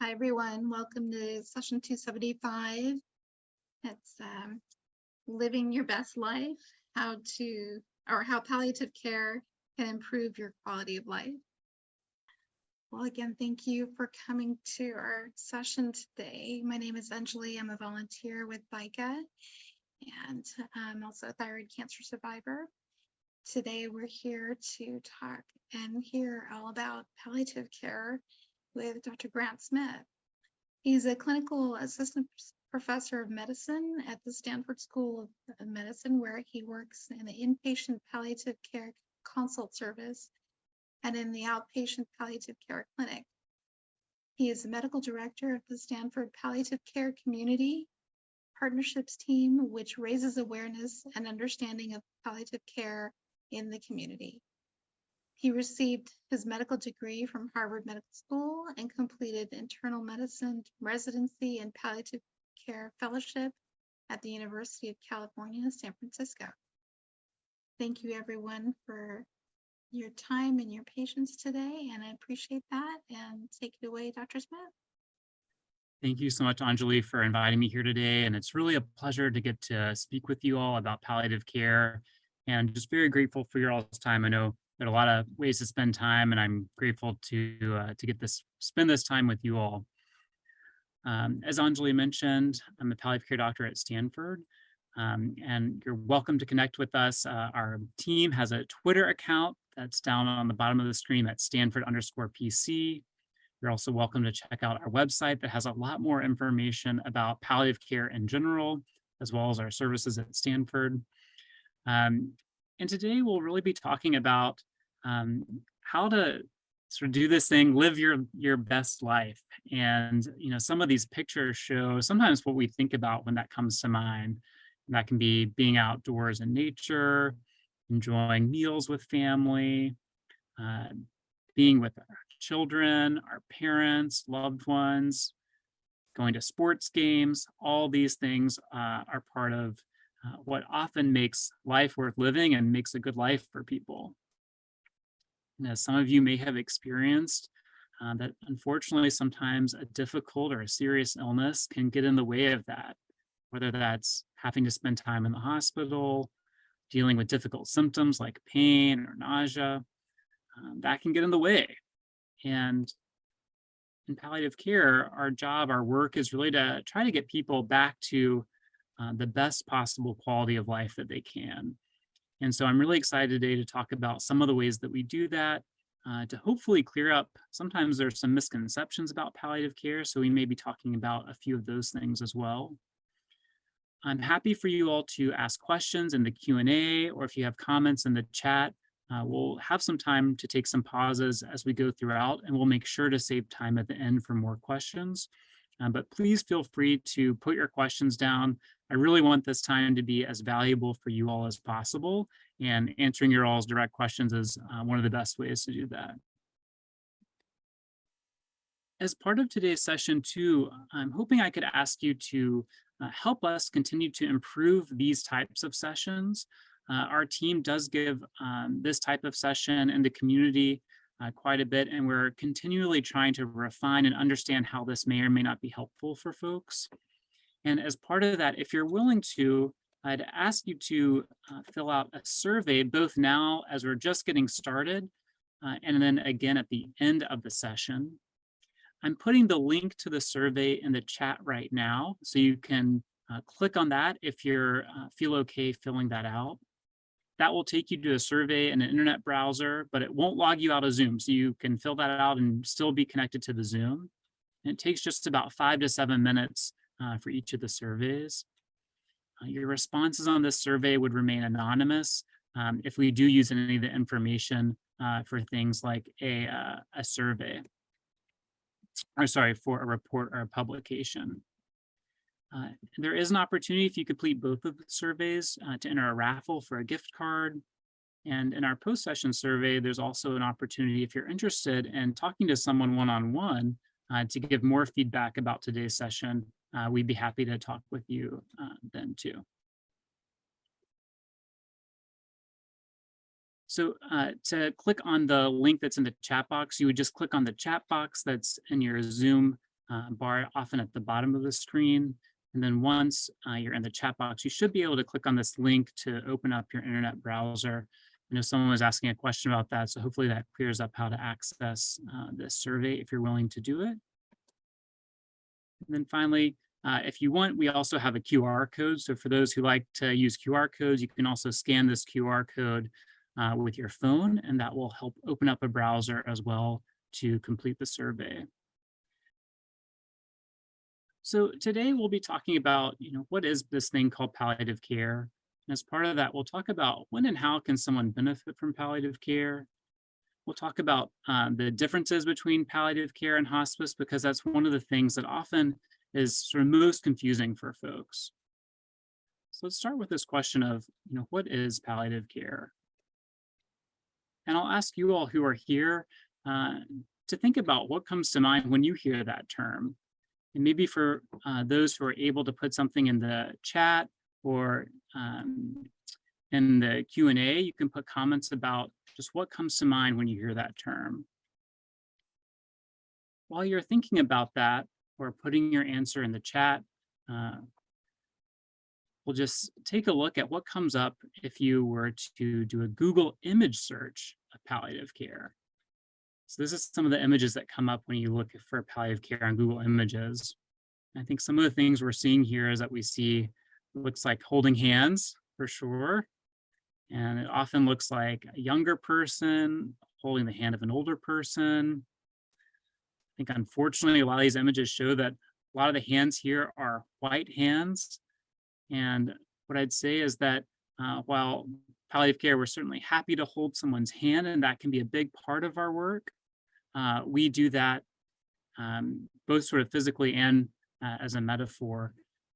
Hi, everyone. Welcome to session 275. It's living your best life, how palliative care can improve your quality of life. Well, again, thank you for coming to our session today. My name is Anjali. I'm a volunteer with ThyCa, and I'm also a thyroid cancer survivor. Today, we're here to talk and hear all about palliative care with Dr. Grant Smith. He's a clinical assistant professor of medicine at the Stanford School of Medicine, where he works in the inpatient palliative care consult service and in the outpatient palliative care clinic. He is the medical director of the Stanford Palliative Care Community Partnerships team, which raises awareness and understanding of palliative care in the community. He received his medical degree from Harvard Medical School and completed internal medicine residency and palliative care fellowship at the University of California, San Francisco. Thank you, everyone, for your time and your patience today, and I appreciate that. And take it away, Dr. Smith. Thank you so much, Anjali, for inviting me here today. And it's really a pleasure to get to speak with you all about palliative care, and just very grateful for your all's time. I know there are a lot of ways to spend time, and I'm grateful to spend this time with you all. As Anjali mentioned, I'm a palliative care doctor at Stanford, and you're welcome to connect with us. Our team has a Twitter account that's down on the bottom of the screen at Stanford_PC. You're also welcome to check out our website that has a lot more information about palliative care in general, as well as our services at Stanford. And today we'll really be talking about how to sort of do this thing, live your best life. And some of these pictures show sometimes what we think about when that comes to mind. And that can be being outdoors in nature, enjoying meals with family, being with our children, our parents, loved ones, going to sports games. All these things are part of what often makes life worth living and makes a good life for people. And as some of you may have experienced, that unfortunately sometimes a difficult or a serious illness can get in the way of that, whether that's having to spend time in the hospital, dealing with difficult symptoms like pain or nausea, that can get in the way. And in palliative care, our work is really to try to get people back to the best possible quality of life that they can. And so I'm really excited today to talk about some of the ways that we do that, to hopefully clear up. Sometimes there's some misconceptions about palliative care, so we may be talking about a few of those things as well. I'm happy for you all to ask questions in the Q&A, or if you have comments in the chat. We'll have some time to take some pauses as we go throughout, and we'll make sure to save time at the end for more questions. But please feel free to put your questions down. I really want this time to be as valuable for you all as possible, and answering your all's direct questions is one of the best ways to do that. As part of today's session too, I'm hoping I could ask you to help us continue to improve these types of sessions. Our team does give this type of session in the community quite a bit, and we're continually trying to refine and understand how this may or may not be helpful for folks. And as part of that, if you're willing to, I'd ask you to fill out a survey, both now as we're just getting started, and then again at the end of the session. I'm putting the link to the survey in the chat right now, so you can click on that if you feel okay filling that out. That will take you to a survey in an internet browser, but it won't log you out of Zoom, so you can fill that out and still be connected to the Zoom. And it takes just about 5 to 7 minutes for each of the surveys. Your responses on this survey would remain anonymous if we do use any of the information for things like a survey, or sorry, for a report or a publication. There is an opportunity, if you complete both of the surveys, to enter a raffle for a gift card. And in our post-session survey, there's also an opportunity, if you're interested in talking to someone one-on-one, to give more feedback about today's session. We'd be happy to talk with you then too. So to click on the link that's in the chat box, you would just click on the chat box that's in your Zoom bar often at the bottom of the screen. And then once you're in the chat box, you should be able to click on this link to open up your internet browser. I know someone was asking a question about that, so hopefully that clears up how to access this survey if you're willing to do it. And then finally, if you want, we also have a QR code. So for those who like to use QR codes, you can also scan this QR code with your phone, and that will help open up a browser as well to complete the survey. So today we'll be talking about, what is this thing called palliative care? And as part of that, we'll talk about when and how can someone benefit from palliative care. We'll talk about the differences between palliative care and hospice, because that's one of the things that often is sort of most confusing for folks. So let's start with this question of, what is palliative care? And I'll ask you all who are here to think about what comes to mind when you hear that term. And maybe for those who are able to put something in the chat or in the Q&A, you can put comments about just what comes to mind when you hear that term. While you're thinking about that or putting your answer in the chat, we'll just take a look at what comes up if you were to do a Google image search of palliative care. So this is some of the images that come up when you look for palliative care on Google Images. I think some of the things we're seeing here is that we see, looks like holding hands for sure. And it often looks like a younger person holding the hand of an older person. I think unfortunately, a lot of these images show that a lot of the hands here are white hands. And what I'd say is that while palliative care, we're certainly happy to hold someone's hand, and that can be a big part of our work. We do that both sort of physically and as a metaphor.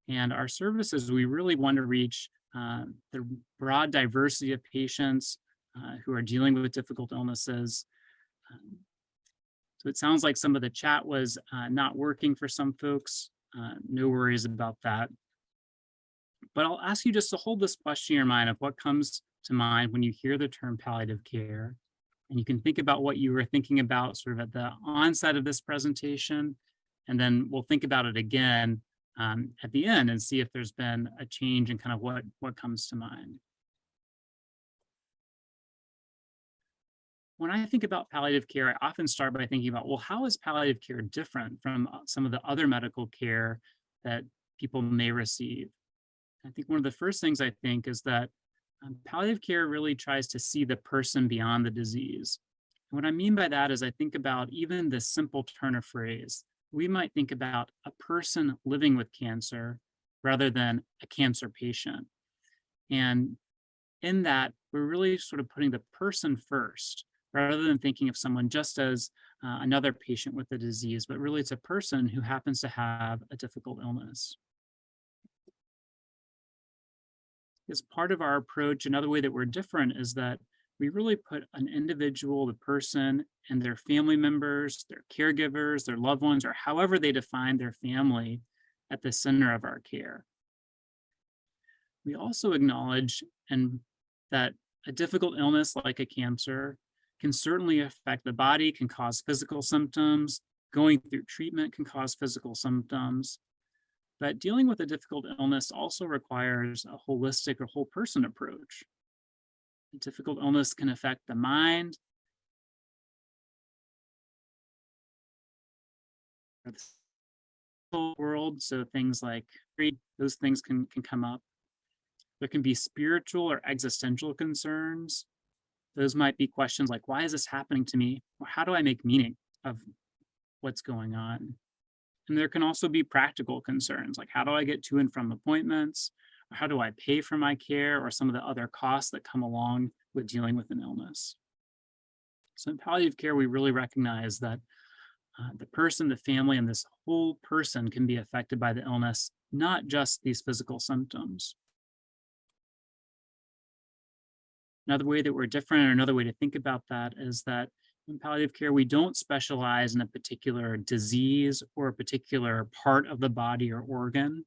And our services, we really want to reach the broad diversity of patients who are dealing with difficult illnesses. So it sounds like some of the chat was not working for some folks. No worries about that. But I'll ask you just to hold this question in your mind of what comes to mind when you hear the term palliative care. And you can think about what you were thinking about sort of at the onset of this presentation. And then we'll think about it again at the end and see if there's been a change in kind of what comes to mind. When I think about palliative care, I often start by thinking about, well, how is palliative care different from some of the other medical care that people may receive? I think one of the first things I think is that palliative care really tries to see the person beyond the disease. And what I mean by that is I think about even this simple turn of phrase. We might think about a person living with cancer rather than a cancer patient. And in that, we're really sort of putting the person first, rather than thinking of someone just as another patient with the disease, but really it's a person who happens to have a difficult illness. As part of our approach, another way that we're different is that we really put an individual, the person, and their family members, their caregivers, their loved ones, or however they define their family at the center of our care. We also acknowledge that a difficult illness like a cancer can certainly affect the body, can cause physical symptoms. Going through treatment can cause physical symptoms. But dealing with a difficult illness also requires a holistic or whole person approach. A difficult illness can affect the mind, or the world, so things like greed, those things can come up. There can be spiritual or existential concerns. Those might be questions like, why is this happening to me? Or how do I make meaning of what's going on? And there can also be practical concerns, like how do I get to and from appointments? Or how do I pay for my care, or some of the other costs that come along with dealing with an illness? So in palliative care, we really recognize that the person, the family, and this whole person can be affected by the illness, not just these physical symptoms. Another way that we're different, or another way to think about that, is that in palliative care, we don't specialize in a particular disease or a particular part of the body or organ.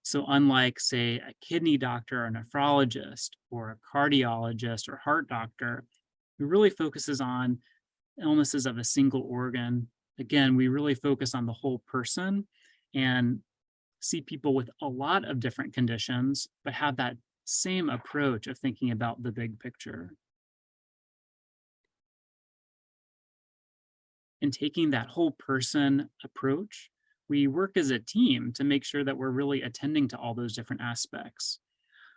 So unlike, say, a kidney doctor or a nephrologist or a cardiologist or heart doctor, who really focuses on illnesses of a single organ, Again, we really focus on the whole person and see people with a lot of different conditions, but have that same approach of thinking about the big picture. And taking that whole person approach, we work as a team to make sure that we're really attending to all those different aspects.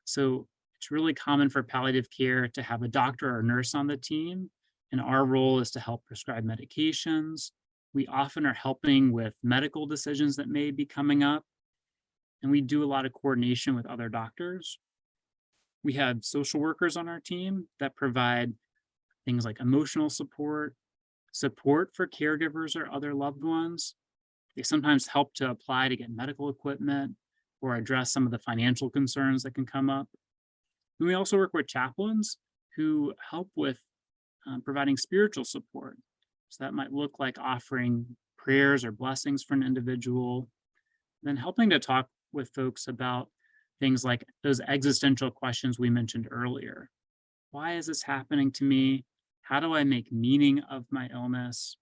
So it's really common for palliative care to have a doctor or nurse on the team, and our role is to help prescribe medications. We often are helping with medical decisions that may be coming up, and we do a lot of coordination with other doctors. We have social workers on our team that provide things like emotional support for caregivers or other loved ones. They sometimes help to apply to get medical equipment or address some of the financial concerns that can come up. And we also work with chaplains who help with providing spiritual support. So that might look like offering prayers or blessings for an individual, then helping to talk with folks about things like those existential questions we mentioned earlier. Why is this happening to me? How do I make meaning of my illness?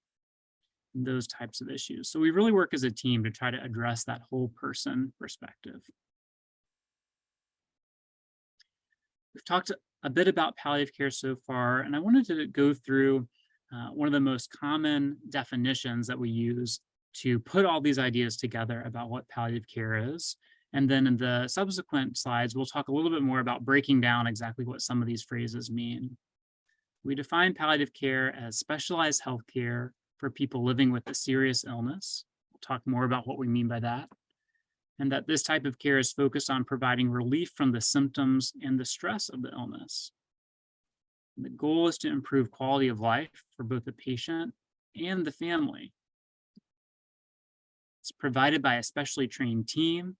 Those types of issues. So we really work as a team to try to address that whole person perspective. We've talked a bit about palliative care so far, and I wanted to go through one of the most common definitions that we use to put all these ideas together about what palliative care is. And then in the subsequent slides, we'll talk a little bit more about breaking down exactly what some of these phrases mean. We define palliative care as specialized healthcare for people living with a serious illness. We'll talk more about what we mean by that. And that this type of care is focused on providing relief from the symptoms and the stress of the illness. And the goal is to improve quality of life for both the patient and the family. It's provided by a specially trained team,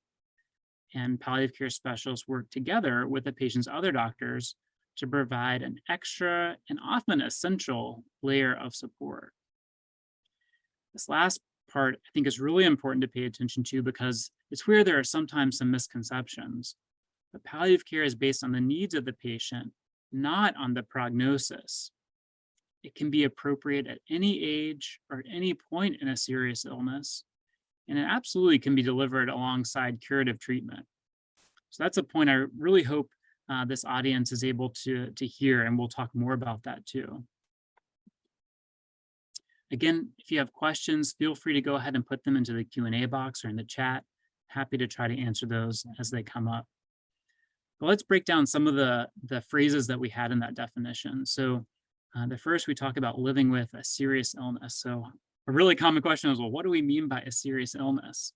and palliative care specialists work together with the patient's other doctors to provide an extra and often essential layer of support. This last part, I think, is really important to pay attention to because it's where there are sometimes some misconceptions. But palliative care is based on the needs of the patient, not on the prognosis. It can be appropriate at any age or at any point in a serious illness, and it absolutely can be delivered alongside curative treatment. So that's a point I really hope this audience is able to hear, and we'll talk more about that too. Again, if you have questions, feel free to go ahead and put them into the Q&A box or in the chat. Happy to try to answer those as they come up. But let's break down some of the phrases that we had in that definition. So the first, we talk about living with a serious illness. So a really common question is, well, what do we mean by a serious illness?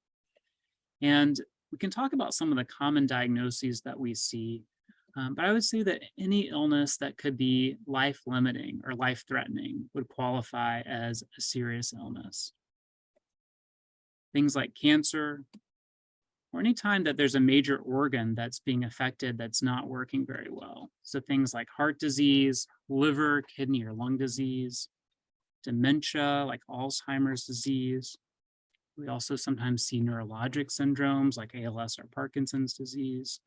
And we can talk about some of the common diagnoses that we see. But I would say that any illness that could be life-limiting or life-threatening would qualify as a serious illness. Things like cancer, or any time that there's a major organ that's being affected that's not working very well. So things like heart disease, liver, kidney, or lung disease, dementia, like Alzheimer's disease. We also sometimes see neurologic syndromes like ALS or Parkinson's disease.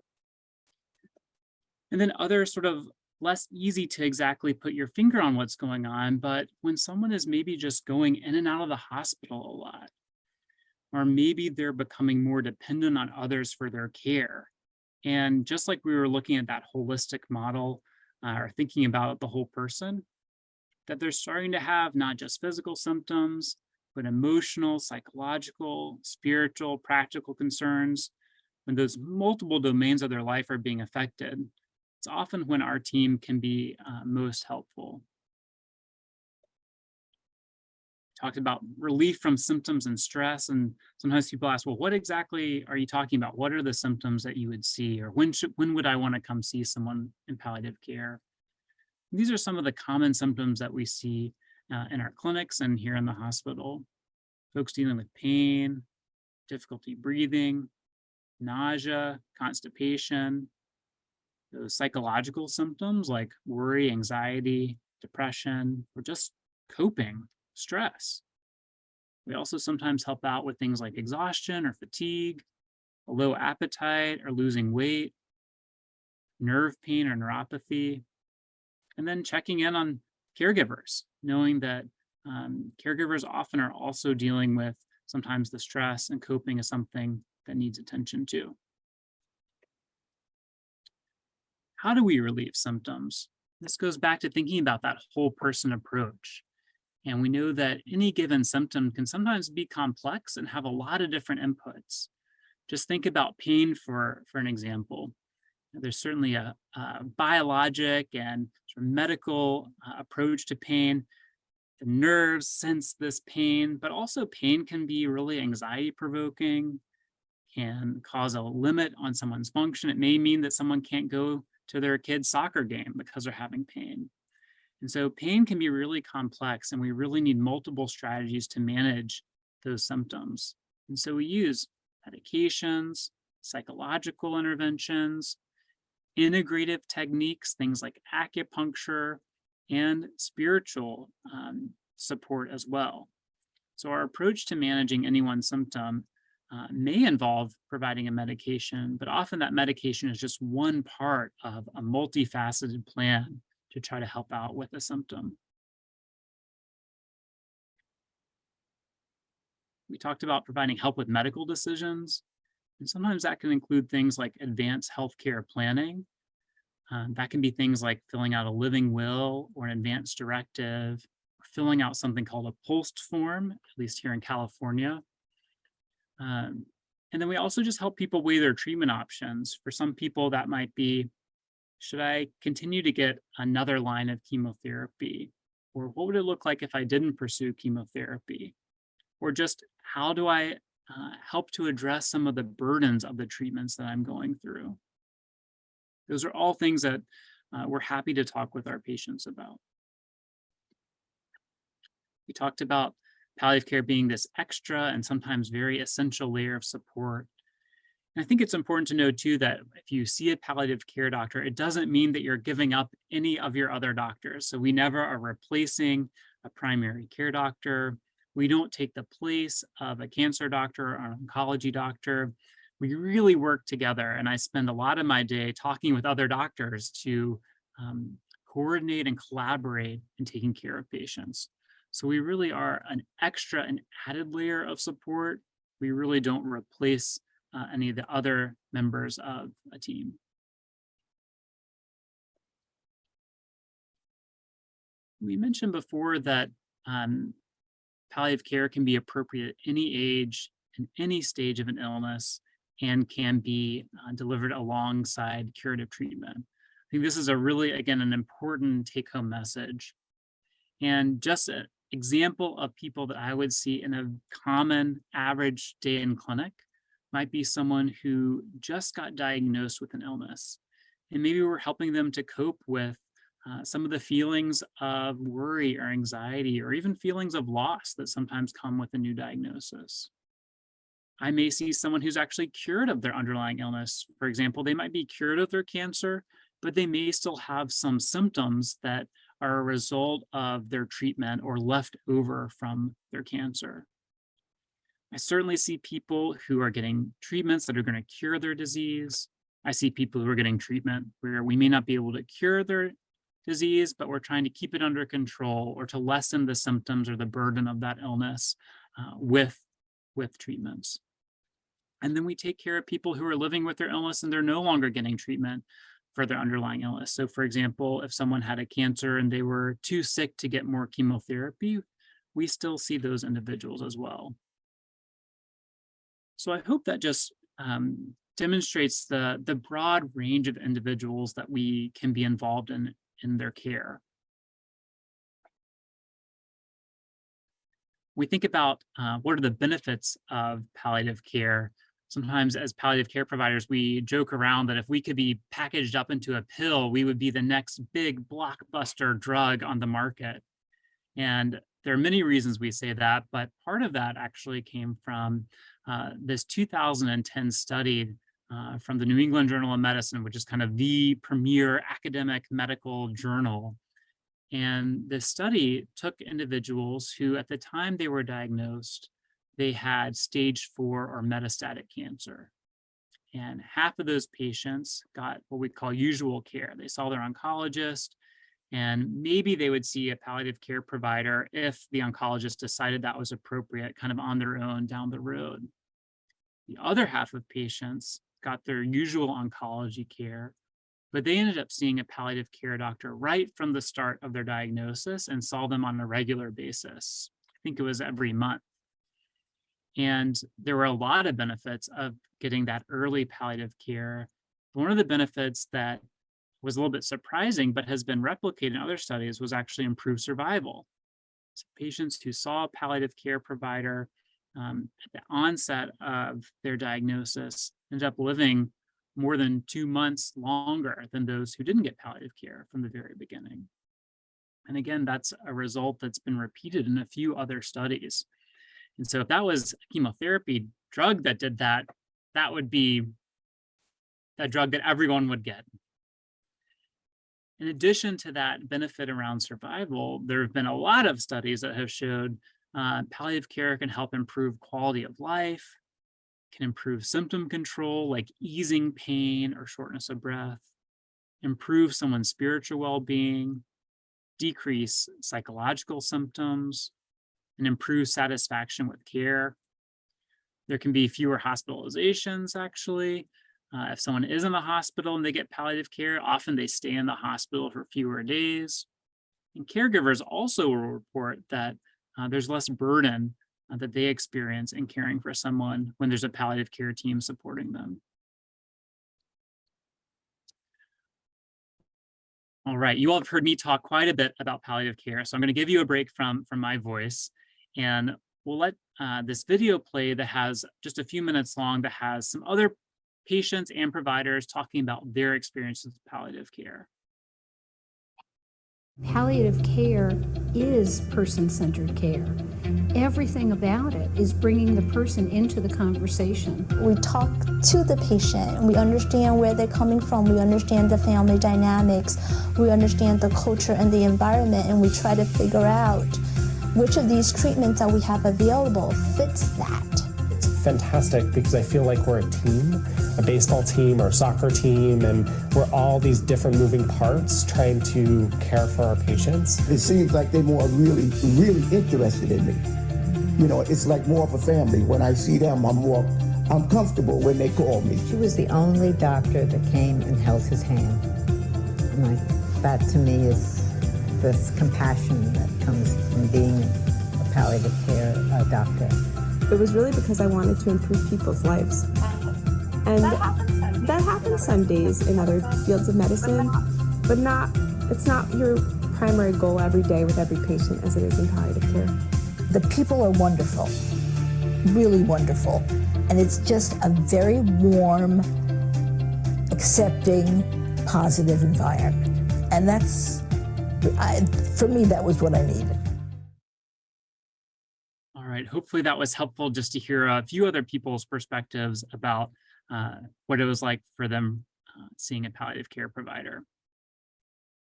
And then other sort of less easy to exactly put your finger on what's going on, but when someone is maybe just going in and out of the hospital a lot, or maybe they're becoming more dependent on others for their care. And just like we were looking at that holistic model or thinking about the whole person, that they're starting to have not just physical symptoms, but emotional, psychological, spiritual, practical concerns. When those multiple domains of their life are being affected, it's often when our team can be most helpful. Talked about relief from symptoms and stress, and sometimes people ask, well, what exactly are you talking about? What are the symptoms that you would see, or when would I want to come see someone in palliative care? These are some of the common symptoms that we see in our clinics and here in the hospital. Folks dealing with pain, difficulty breathing, nausea, constipation, those psychological symptoms like worry, anxiety, depression, or just coping, stress. We also sometimes help out with things like exhaustion or fatigue, a low appetite or losing weight, nerve pain or neuropathy, and then checking in on caregivers, knowing that caregivers often are also dealing with sometimes the stress, and coping is something that needs attention too. How do we relieve symptoms? This goes back to thinking about that whole person approach. And we know that any given symptom can sometimes be complex and have a lot of different inputs. Just think about pain for an example. There's certainly a biologic and sort of medical approach to pain. The nerves sense this pain, but also pain can be really anxiety provoking, can cause a limit on someone's function. It may mean that someone can't go to their kid's soccer game because they're having pain. And so pain can be really complex, and we really need multiple strategies to manage those symptoms. And so we use medications, psychological interventions, integrative techniques, things like acupuncture, and spiritual support as well. So our approach to managing any one symptom may involve providing a medication, but often that medication is just one part of a multifaceted plan to try to help out with a symptom. We talked about providing help with medical decisions, and sometimes that can include things like advanced healthcare planning. That can be things like filling out a living will or an advance directive, or filling out something called a POST form, at least here in California. And then we also just help people weigh their treatment options. For some people, that might be, should I continue to get another line of chemotherapy? Or what would it look like if I didn't pursue chemotherapy? Or just how do I help to address some of the burdens of the treatments that I'm going through? Those are all things that we're happy to talk with our patients about. We talked about palliative care being this extra and sometimes very essential layer of support. And I think it's important to know too that if you see a palliative care doctor, it doesn't mean that you're giving up any of your other doctors. So we never are replacing a primary care doctor. We don't take the place of a cancer doctor or an oncology doctor. We really work together, and I spend a lot of my day talking with other doctors to coordinate and collaborate in taking care of patients. So we really are an extra and added layer of support. We really don't replace any of the other members of a team. We mentioned before that palliative care can be appropriate at any age and any stage of an illness, and can be delivered alongside curative treatment. I think this is a really, again, an important take-home message. And just an example of people that I would see in a common average day in clinic might be someone who just got diagnosed with an illness. And maybe we're helping them to cope with some of the feelings of worry or anxiety, or even feelings of loss that sometimes come with a new diagnosis. I may see someone who's actually cured of their underlying illness. For example, they might be cured of their cancer, but they may still have some symptoms that are a result of their treatment or left over from their cancer. I certainly see people who are getting treatments that are going to cure their disease. I see people who are getting treatment where we may not be able to cure their disease, but we're trying to keep it under control or to lessen the symptoms or the burden of that illness with treatments. And then we take care of people who are living with their illness and they're no longer getting treatment for their underlying illness. So for example, if someone had a cancer and they were too sick to get more chemotherapy, we still see those individuals as well. So I hope that just demonstrates the broad range of individuals that we can be involved in their care. We think about what are the benefits of palliative care. Sometimes as palliative care providers, we joke around that if we could be packaged up into a pill, we would be the next big blockbuster drug on the market. And there are many reasons we say that, but part of that actually came from this 2010 study from the New England Journal of Medicine, which is kind of the premier academic medical journal. And this study took individuals who, at the time they were diagnosed, they had stage 4 or metastatic cancer. And half of those patients got what we call usual care. They saw their oncologist, And maybe they would see a palliative care provider if the oncologist decided that was appropriate, kind of on their own down the road. The other half of patients got their usual oncology care, but they ended up seeing a palliative care doctor right from the start of their diagnosis and saw them on a regular basis. I think it was every month. And there were a lot of benefits of getting that early palliative care. One of the benefits that was a little bit surprising, but has been replicated in other studies, was actually improved survival. So patients who saw a palliative care provider at the onset of their diagnosis ended up living more than 2 months longer than those who didn't get palliative care from the very beginning. And again, that's a result that's been repeated in a few other studies. And so if that was a chemotherapy drug that did that, that would be a drug that everyone would get. In addition to that benefit around survival, there have been a lot of studies that have showed palliative care can help improve quality of life, can improve symptom control like easing pain or shortness of breath, improve someone's spiritual well-being, decrease psychological symptoms, and improve satisfaction with care. There can be fewer hospitalizations, actually. If someone is in the hospital and they get palliative care, often they stay in the hospital for fewer days. And caregivers also will report that there's less burden that they experience in caring for someone when there's a palliative care team supporting them. All right, you all have heard me talk quite a bit about palliative care, so I'm going to give you a break from my voice, and we'll let this video play that has just a few minutes long that has some other patients and providers talking about their experiences with palliative care. Palliative care is person-centered care. Everything about it is bringing the person into the conversation. We talk to the patient and we understand where they're coming from. We understand the family dynamics. We understand the culture and the environment, and we try to figure out which of these treatments that we have available fits that. It's fantastic because I feel like we're a team, a baseball team or a soccer team, and we're all these different moving parts trying to care for our patients. It seems like they're more really interested in me. You know, it's like more of a family. When I see them, I'm comfortable when they call me. She was the only doctor that came and held his hand. And that to me is this compassion that comes from being a palliative care doctor. It was really because I wanted to improve people's lives. And that happens some days in other fields of medicine, but it's not your primary goal every day with every patient as it is in palliative care. The people are wonderful, really wonderful. And it's just a very warm, accepting, positive environment. And for me, that was what I needed. All right, hopefully that was helpful just to hear a few other people's perspectives about what it was like for them seeing a palliative care provider.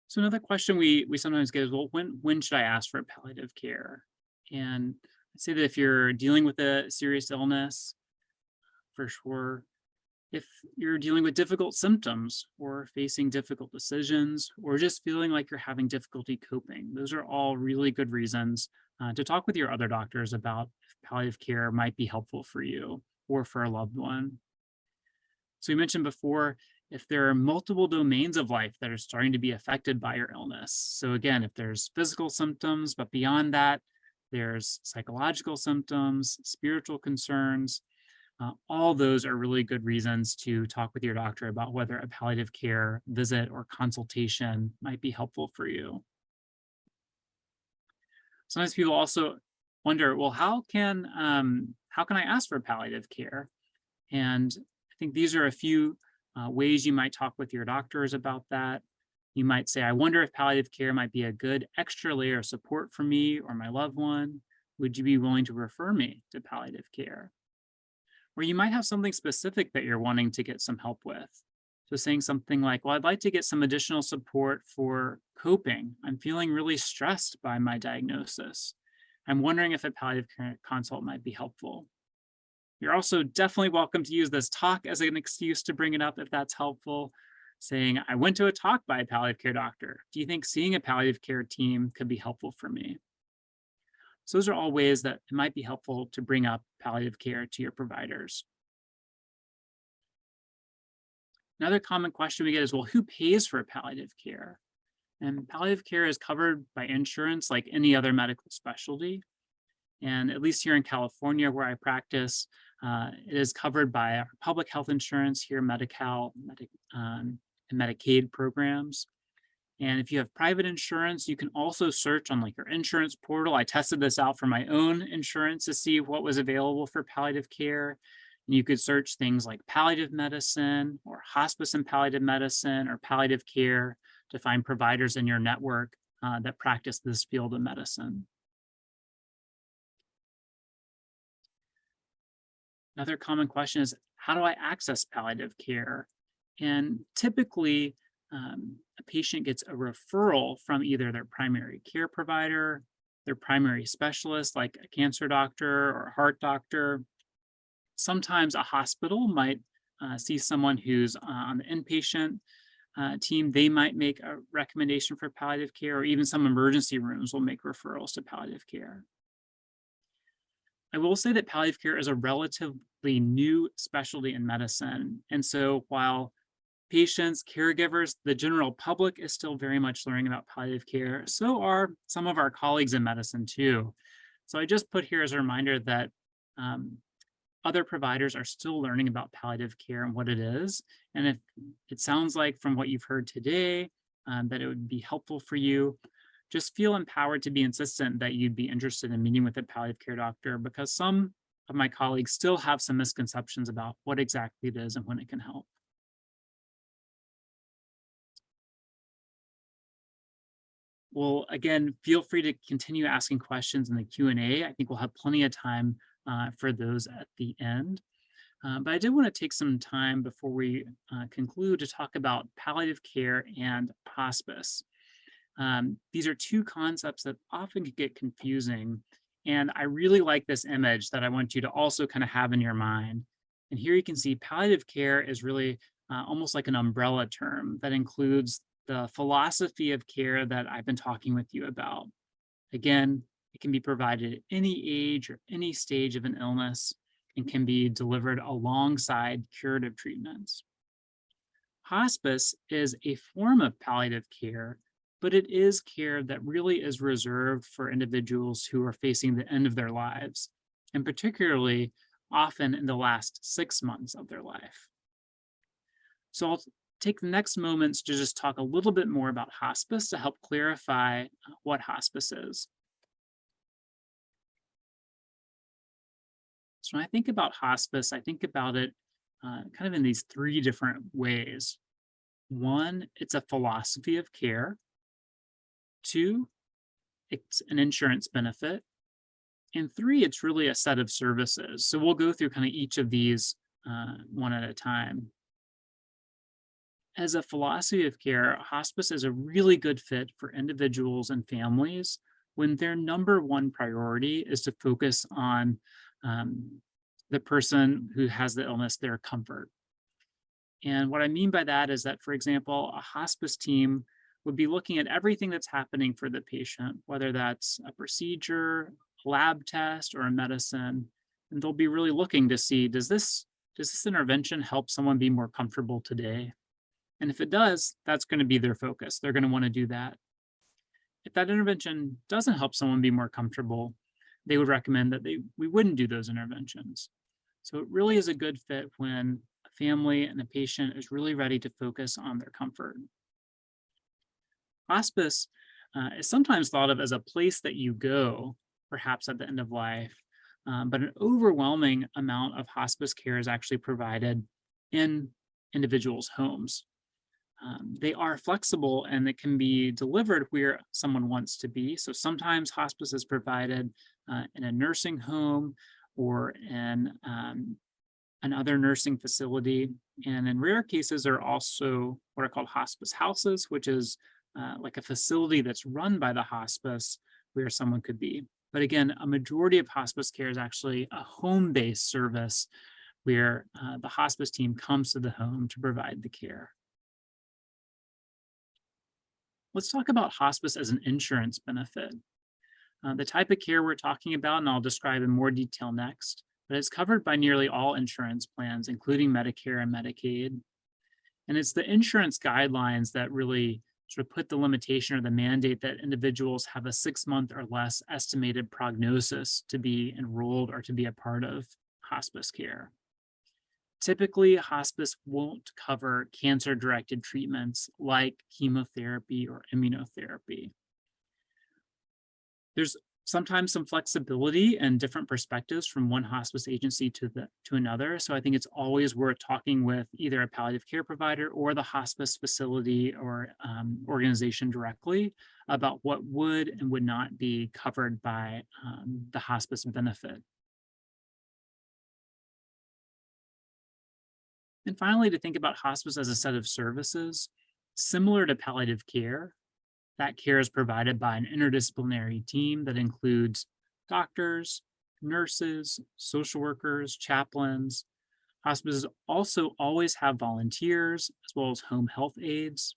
So another question we sometimes get is, well, when should I ask for palliative care? And I'd say that if you're dealing with a serious illness, for sure, if you're dealing with difficult symptoms or facing difficult decisions, or just feeling like you're having difficulty coping, those are all really good reasons to talk with your other doctors about if palliative care might be helpful for you or for a loved one. So we mentioned before, if there are multiple domains of life that are starting to be affected by your illness. So again, if there's physical symptoms, but beyond that, there's psychological symptoms, spiritual concerns, all those are really good reasons to talk with your doctor about whether a palliative care visit or consultation might be helpful for you. Sometimes people also wonder, well, how can I ask for palliative care? And I think these are a few ways you might talk with your doctors about that. You might say, I wonder if palliative care might be a good extra layer of support for me or my loved one. Would you be willing to refer me to palliative care? Or you might have something specific that you're wanting to get some help with. So saying something like, well, I'd like to get some additional support for coping. I'm feeling really stressed by my diagnosis. I'm wondering if a palliative care consult might be helpful. You're also definitely welcome to use this talk as an excuse to bring it up if that's helpful. saying, I went to a talk by a palliative care doctor. Do you think seeing a palliative care team could be helpful for me? So those are all ways that it might be helpful to bring up palliative care to your providers. Another common question we get is, well, who pays for palliative care? And palliative care is covered by insurance like any other medical specialty. And at least here in California, where I practice, it is covered by our public health insurance here, Medi-Cal, and Medicaid programs. And if you have private insurance, you can also search on like your insurance portal. I tested this out for my own insurance to see what was available for palliative care. And you could search things like palliative medicine or hospice and palliative medicine or palliative care to find providers in your network that practice this field of medicine. Another common question is, how do I access palliative care? And typically, a patient gets a referral from either their primary care provider, their primary specialist, like a cancer doctor or a heart doctor. Sometimes a hospital might see someone who's on the inpatient team. They might make a recommendation for palliative care, or even some emergency rooms will make referrals to palliative care. I will say that palliative care is a relatively new specialty in medicine. And so while patients, caregivers, the general public is still very much learning about palliative care, so are some of our colleagues in medicine too. So I just put here as a reminder that other providers are still learning about palliative care and what it is. And if it sounds like from what you've heard today that it would be helpful for you, just feel empowered to be insistent that you'd be interested in meeting with a palliative care doctor, because some of my colleagues still have some misconceptions about what exactly it is and when it can help. Well, again, feel free to continue asking questions in the Q&A. I think we'll have plenty of time for those at the end. But I did want to take some time before we conclude to talk about palliative care and hospice. These are two concepts that often get confusing. And I really like this image that I want you to also kind of have in your mind. And here you can see palliative care is really almost like an umbrella term that includes the philosophy of care that I've been talking with you about. Again, it can be provided at any age or any stage of an illness and can be delivered alongside curative treatments. Hospice is a form of palliative care, but it is care that really is reserved for individuals who are facing the end of their lives, and particularly often in the last 6 months of their life. So I'll take the next moments to just talk a little bit more about hospice to help clarify what hospice is. So when I think about hospice, I think about it kind of in these three different ways. One, it's a philosophy of care. Two, it's an insurance benefit. And three, it's really a set of services. So we'll go through kind of each of these one at a time. As a philosophy of care, hospice is a really good fit for individuals and families when their number one priority is to focus on the person who has the illness, their comfort. And what I mean by that is that, for example, a hospice team would be looking at everything that's happening for the patient, whether that's a procedure, a lab test, or a medicine. And they'll be really looking to see, does this intervention help someone be more comfortable today? And if it does, that's going to be their focus. They're going to want to do that. If that intervention doesn't help someone be more comfortable, they would recommend that we wouldn't do those interventions. So it really is a good fit when a family and a patient is really ready to focus on their comfort. Hospice is sometimes thought of as a place that you go, perhaps at the end of life, but an overwhelming amount of hospice care is actually provided in individuals' homes. They are flexible and it can be delivered where someone wants to be. So sometimes hospice is provided in a nursing home or in another nursing facility. And in rare cases, there are also what are called hospice houses, which is like a facility that's run by the hospice where someone could be. But again, a majority of hospice care is actually a home-based service where the hospice team comes to the home to provide the care. Let's talk about hospice as an insurance benefit. The type of care we're talking about, and I'll describe in more detail next, but it's covered by nearly all insurance plans, including Medicare and Medicaid. And it's the insurance guidelines that really sort of put the limitation or the mandate that individuals have a 6-month or less estimated prognosis to be enrolled or to be a part of hospice care. Typically, hospice won't cover cancer-directed treatments like chemotherapy or immunotherapy. There's sometimes some flexibility and different perspectives from one hospice agency to another. So I think it's always worth talking with either a palliative care provider or the hospice facility or organization directly about what would and would not be covered by the hospice benefit. And finally, to think about hospice as a set of services similar to palliative care. That care is provided by an interdisciplinary team that includes doctors, nurses, social workers, chaplains. Hospices also always have volunteers as well as home health aides.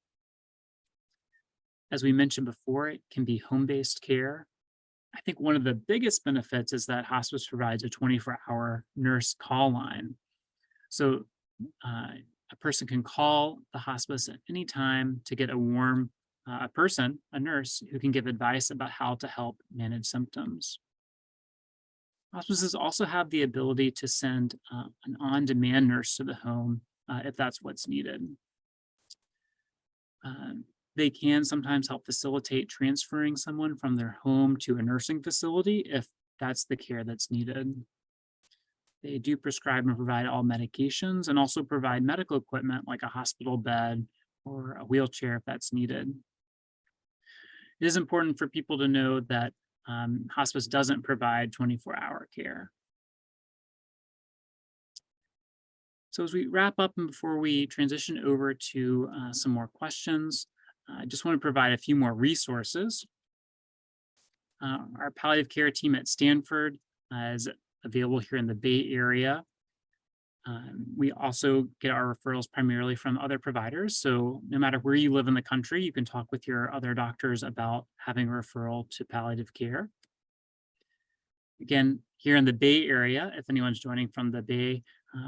As we mentioned before, it can be home-based care. I think one of the biggest benefits is that hospice provides a 24-hour nurse call line. So a person can call the hospice at any time to get a nurse who can give advice about how to help manage symptoms. Hospices also have the ability to send an on-demand nurse to the home if that's what's needed. They can sometimes help facilitate transferring someone from their home to a nursing facility if that's the care that's needed. They do prescribe and provide all medications and also provide medical equipment like a hospital bed or a wheelchair if that's needed. It is important for people to know that hospice doesn't provide 24-hour care. So as we wrap up and before we transition over to some more questions, I just want to provide a few more resources. Our palliative care team at Stanford is available here in the Bay Area. We also get our referrals primarily from other providers. So no matter where you live in the country, you can talk with your other doctors about having a referral to palliative care. Again, here in the Bay Area, if anyone's joining from the Bay,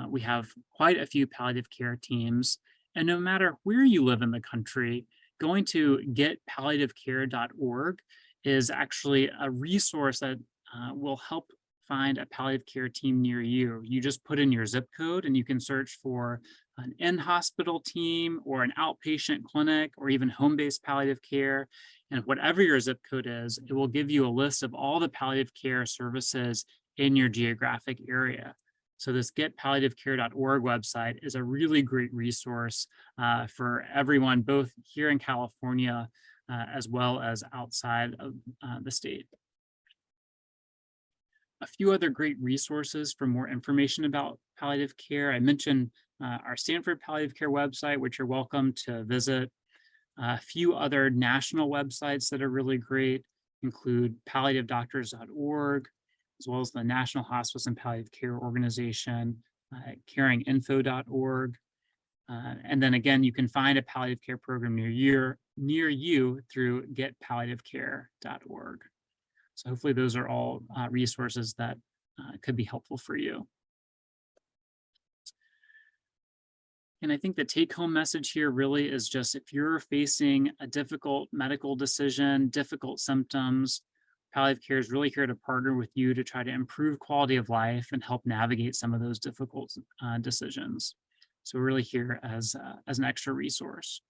we have quite a few palliative care teams. And no matter where you live in the country, going to getpalliativecare.org is actually a resource that will help find a palliative care team near you. You just put in your zip code and you can search for an in-hospital team or an outpatient clinic or even home-based palliative care. And whatever your zip code is, it will give you a list of all the palliative care services in your geographic area. So this getpalliativecare.org website is a really great resource for everyone, both here in California as well as outside of the state. A few other great resources for more information about palliative care. I mentioned our Stanford Palliative Care website, which you're welcome to visit. A few other national websites that are really great include palliativedoctors.org, as well as the National Hospice and Palliative Care Organization, caringinfo.org. And then again, you can find a palliative care program near you through getpalliativecare.org. So hopefully those are all resources that could be helpful for you. And I think the take-home message here really is just if you're facing a difficult medical decision, difficult symptoms, palliative care is really here to partner with you to try to improve quality of life and help navigate some of those difficult decisions. So we're really here as an extra resource.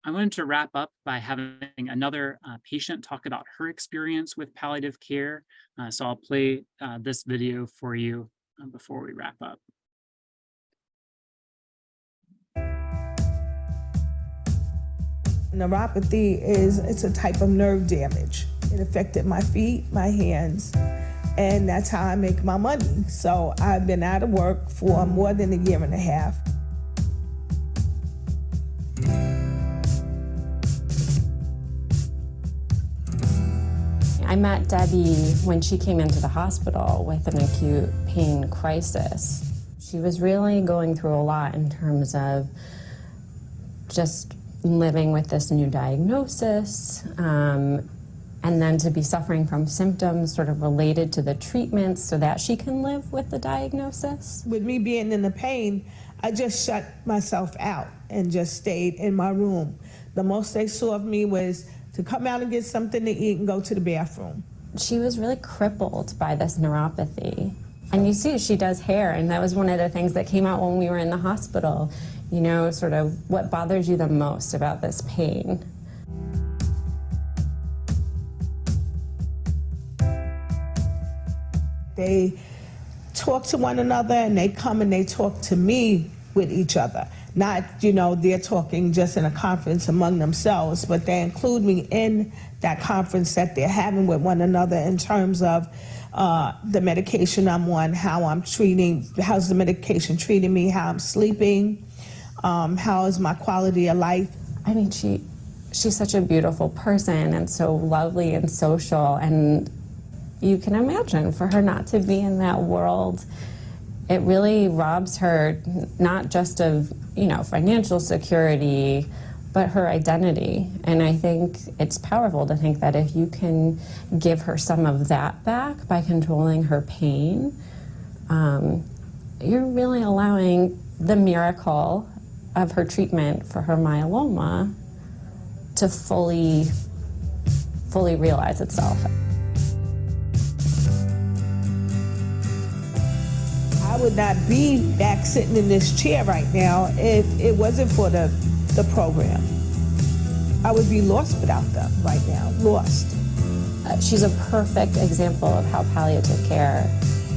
I wanted to wrap up by having another patient talk about her experience with palliative care. So I'll play this video for you before we wrap up. Neuropathy it's a type of nerve damage. It affected my feet, my hands, and that's how I make my money. So I've been out of work for more than a year and a half. I met Debbie when she came into the hospital with an acute pain crisis. She was really going through a lot in terms of just, living with this new diagnosis, and then to be suffering from symptoms sort of related to the treatments so that she can live with the diagnosis. With me being in the pain, I just shut myself out and just stayed in my room. The most they saw of me was to come out and get something to eat and go to the bathroom. She was really crippled by this neuropathy. And you see, she does hair, and that was one of the things that came out when we were in the hospital. You know, sort of what bothers you the most about this pain. They talk to one another, and they come and they talk to me with each other. Not, you know, they're talking just in a conference among themselves, but they include me in that conference that they're having with one another in terms of the medication I'm on, how I'm treating, how's the medication treating me, how I'm sleeping, how is my quality of life. I mean, she's such a beautiful person and so lovely and social, and you can imagine for her not to be in that world, it really robs her not just of, you know, financial security, but her identity. And I think it's powerful to think that if you can give her some of that back by controlling her pain, you're really allowing the miracle of her treatment for her myeloma to fully realize itself. I would not be back sitting in this chair right now if it wasn't for the program. I would be lost without them right now, lost. She's a perfect example of how palliative care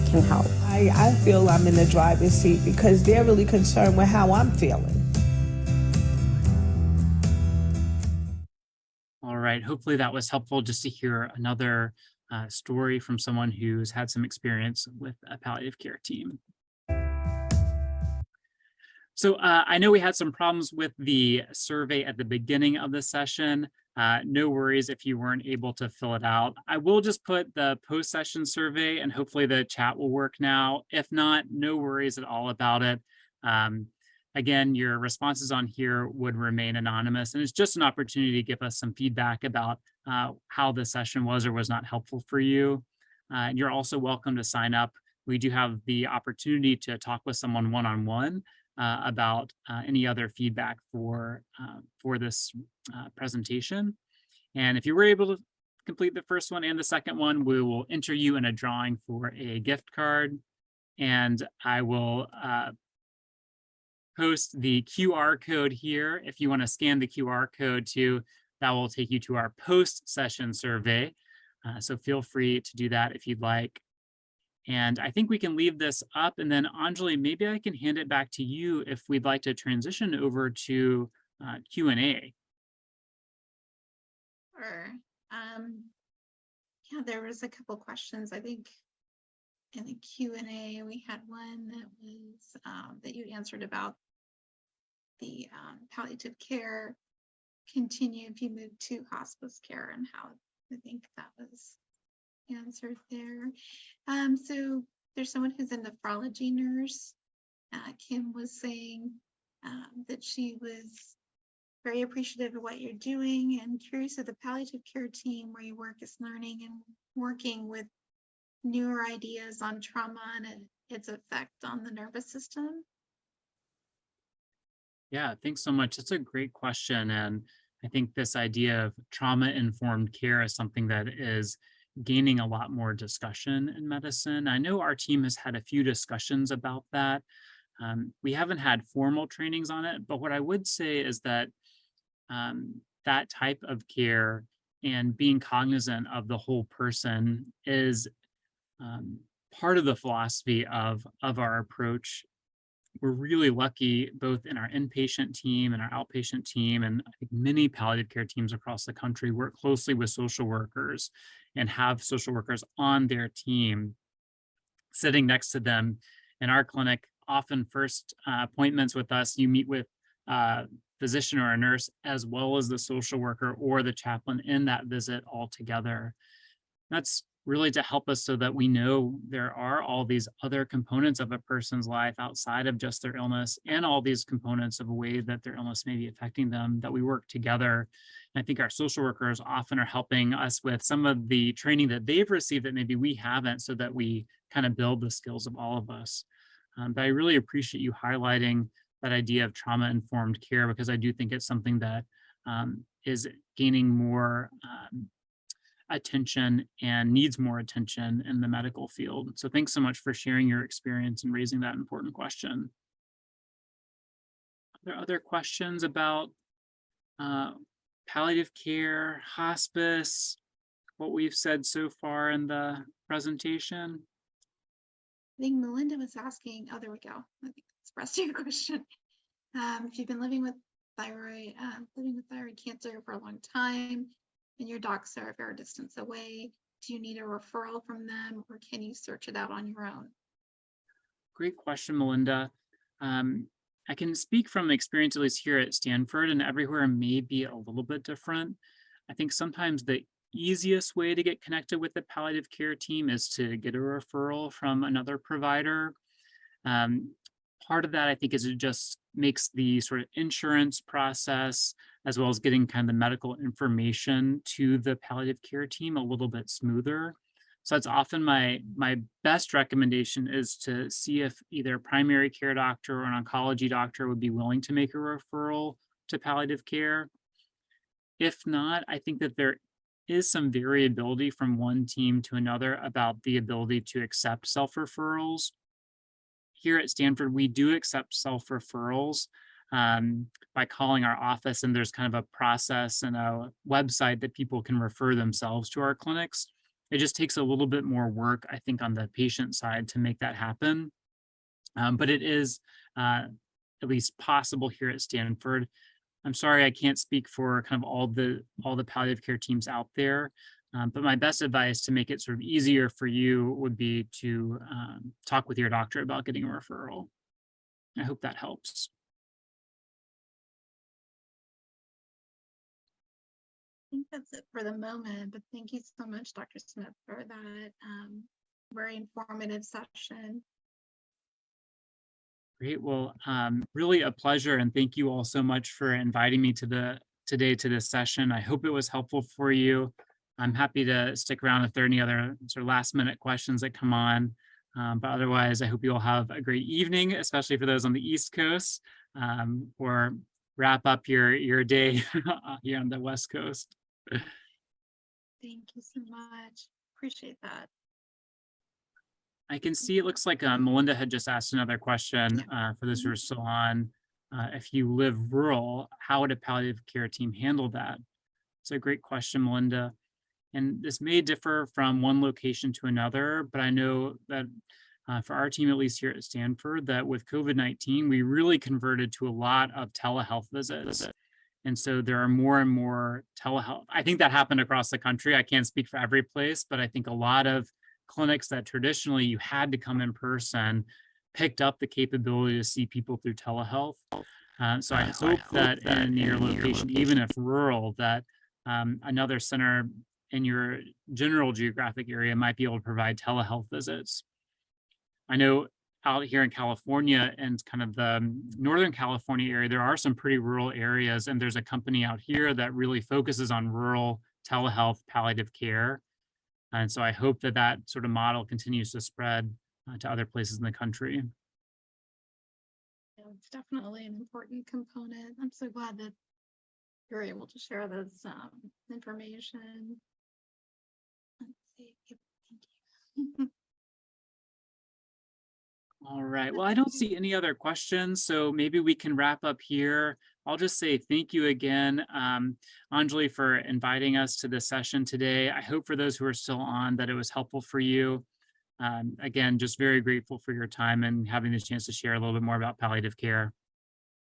can help. I feel I'm in the driver's seat because they're really concerned with how I'm feeling. All right, hopefully that was helpful just to hear another story from someone who's had some experience with a palliative care team. So I know we had some problems with the survey at the beginning of the session. No worries if you weren't able to fill it out. I will just put the post-session survey and hopefully the chat will work now. If not, no worries at all about it. Again, your responses on here would remain anonymous, and it's just an opportunity to give us some feedback about how the session was or was not helpful for you. You're also welcome to sign up. We do have the opportunity to talk with someone one-on-one about any other feedback for this presentation. And if you were able to complete the first one and the second one, we will enter you in a drawing for a gift card. And I will post the QR code here. If you want to scan the QR code too, that will take you to our post-session survey. So feel free to do that if you'd like. And I think we can leave this up, and then Anjali, maybe I can hand it back to you if we'd like to transition over to Q&A. Sure. Yeah, there was a couple questions. I think in the Q&A we had one that was that you answered about the palliative care continue if you move to hospice care, and how I think that was answered there. So there's someone who's a nephrology nurse. Kim was saying that she was very appreciative of what you're doing and curious of the palliative care team where you work is learning and working with newer ideas on trauma and its effect on the nervous system. Yeah, thanks so much. That's a great question. And I think this idea of trauma-informed care is something that is gaining a lot more discussion in medicine. I know our team has had a few discussions about that. We haven't had formal trainings on it, but what I would say is that that type of care and being cognizant of the whole person is part of the philosophy of our approach. We're really lucky both in our inpatient team and our outpatient team, and I think many palliative care teams across the country work closely with social workers and have social workers on their team sitting next to them. In our clinic, often first appointments with us, you meet with a physician or a nurse as well as the social worker or the chaplain in that visit all together. That's really to help us so that we know there are all these other components of a person's life outside of just their illness, and all these components of a way that their illness may be affecting them, that we work together. And I think our social workers often are helping us with some of the training that they've received that maybe we haven't, so that we kind of build the skills of all of us. But I really appreciate you highlighting that idea of trauma-informed care, because I do think it's something that is gaining more attention and needs more attention in the medical field. So thanks so much for sharing your experience and raising that important question. Are there other questions about palliative care, hospice, what we've said so far in the presentation? I think Melinda was asking, oh, there we go. I think that's the rest of your question. If you've been living with thyroid cancer for a long time, and your docs are a fair distance away, do you need a referral from them, or can you search it out on your own? Great question, Melinda. I can speak from experience, at least here at Stanford, and everywhere may be a little bit different. I think sometimes the easiest way to get connected with the palliative care team is to get a referral from another provider. Part of that, I think, is it just makes the sort of insurance process, as well as getting kind of the medical information to the palliative care team, a little bit smoother. So that's often my best recommendation, is to see if either a primary care doctor or an oncology doctor would be willing to make a referral to palliative care. If not, I think that there is some variability from one team to another about the ability to accept self-referrals. Here at Stanford, we do accept self-referrals by calling our office, and there's kind of a process and a website that people can refer themselves to our clinics. It just takes a little bit more work, I think, on the patient side to make that happen. But it is at least possible here at Stanford. I'm sorry, I can't speak for kind of all the palliative care teams out there. But my best advice to make it sort of easier for you would be to talk with your doctor about getting a referral. I hope that helps. I think that's it for the moment, but thank you so much, Dr. Smith, for that very informative session. Great. Well, really a pleasure, and thank you all so much for inviting me today to this session. I hope it was helpful for you. I'm happy to stick around if there are any other sort of last minute questions that come on. But otherwise, I hope you all have a great evening, especially for those on the East Coast, or wrap up your day here on the West Coast. Thank you so much. Appreciate that. I can see it looks like Melinda had just asked another question for those who are still on. If you live rural, how would a palliative care team handle that? It's a great question, Melinda. And this may differ from one location to another, but I know that for our team, at least here at Stanford, that with COVID-19, we really converted to a lot of telehealth visits. And so there are more and more telehealth. I think that happened across the country. I can't speak for every place, but I think a lot of clinics that traditionally you had to come in person picked up the capability to see people through telehealth. So I hope that in your location, even if rural, that another center in your general geographic area might be able to provide telehealth visits. I know out here in California and kind of the Northern California area, there are some pretty rural areas, and there's a company out here that really focuses on rural telehealth palliative care. And so I hope that that sort of model continues to spread to other places in the country. Yeah, it's definitely an important component. I'm so glad that you're able to share this information. Let's see. Thank you. All right. Well, I don't see any other questions, so maybe we can wrap up here. I'll just say thank you again, Anjali, for inviting us to this session today. I hope for those who are still on that it was helpful for you. Again, just very grateful for your time and having the chance to share a little bit more about palliative care.